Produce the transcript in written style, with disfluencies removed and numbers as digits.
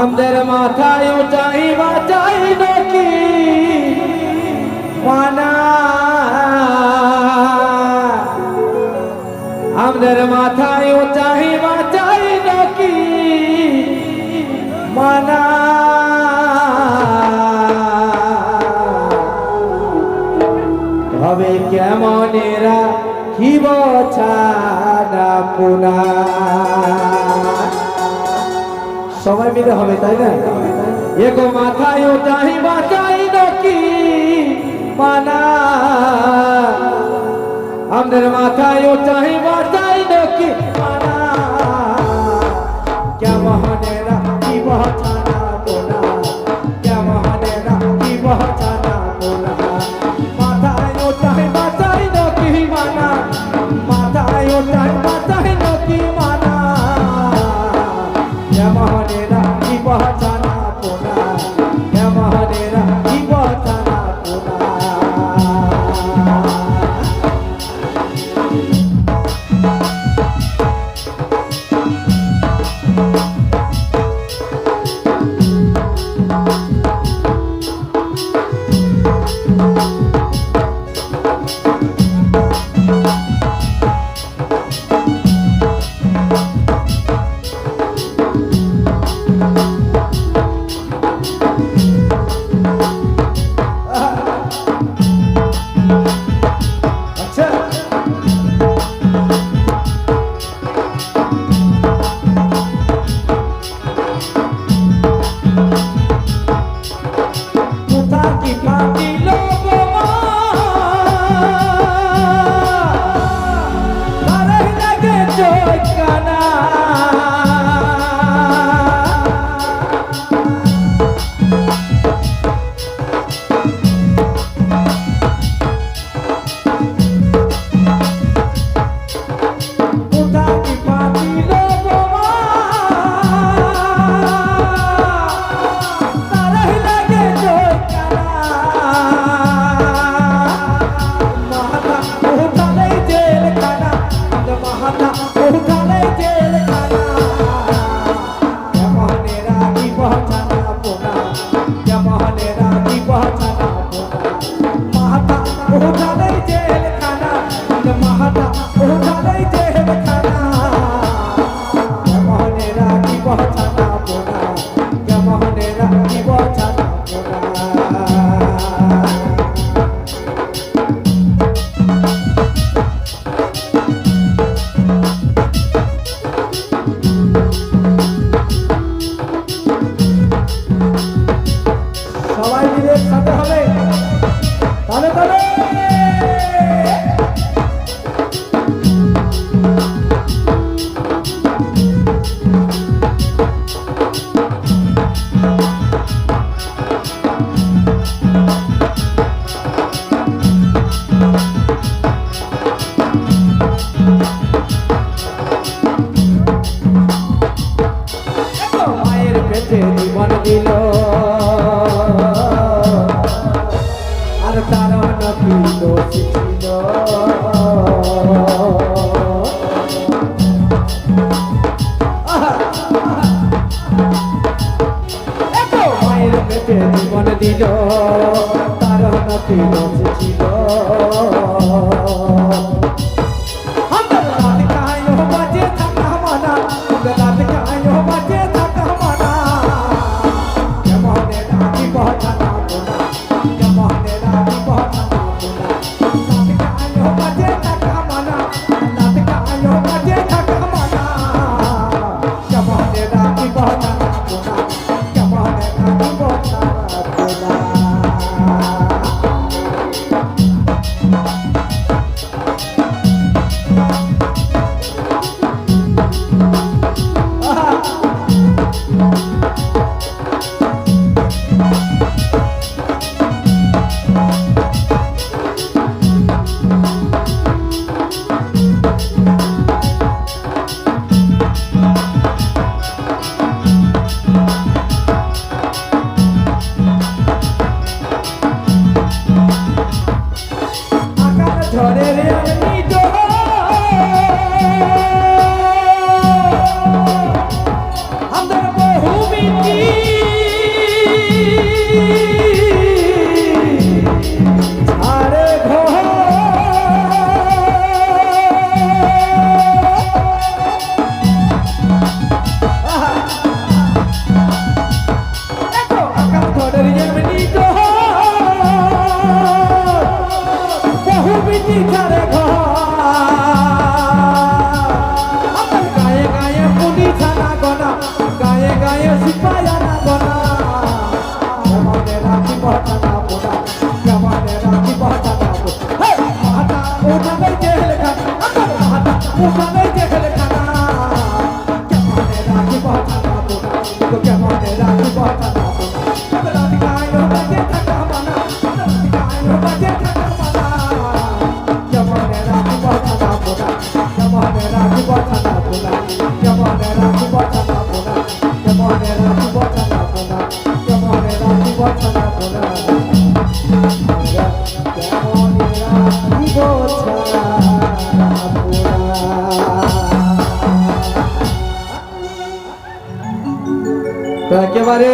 আমাদের মাথায় উঠাই বাঁচাই নাকি মানা, আমাদের মাথায় উঠাই বাঁচাই নাকি মানা, হবে কেমন এরা কি বছানা পুনা, সবাই মিলে হবে তাই না? এগো মাথায় উঠাই বাঁচাই নাকি মানা, আমাদের মাথায় উঠাই বাঁচাই নাকি মানা, কেমনেরা কি বছানা পুনা, কেমনেরা কি বছানা পুনা, মাথায় উঠাই বাঁচাই নাকি মানা, মাথায় উঠাই বাঁচাই নাকি মানা, কেমনেরা কি বছানা পুনা, কেমনেরা কি বছানা পুনা। সবাই মিলে একসাথে হবে তাহলে তাহলে মায়ের পেটে জীবন দিল আর তার নাকি দোষ ছিল, মায়ের পেটে জীবন দিল তার নাকি দোষ ছিল, গায়ে সিপায়া না গোনা কেমনে রাখি বটানা বোনা কেমনে রাখি বটানা বোনা মাথা উঠাবে জেল খানা মাথা উঠাবে জেল খানা কেমনে রাখি বটানা বোনা কেমনে রাখি বটানা বোনা রাতি গায়ে বাজে থাকা বানা রাতি গায়ে বাজে থাকা বানা কেমনে রাখি বটানা বোনা কেমনে রাখি বটানা বোনা কেমনে রাখি বটানা বোনা কেমনে রাখি বটানা বোনা কেমনে রাখি বটানা বোনা কেমনে রাখি বটানা বোনা তো একেবারে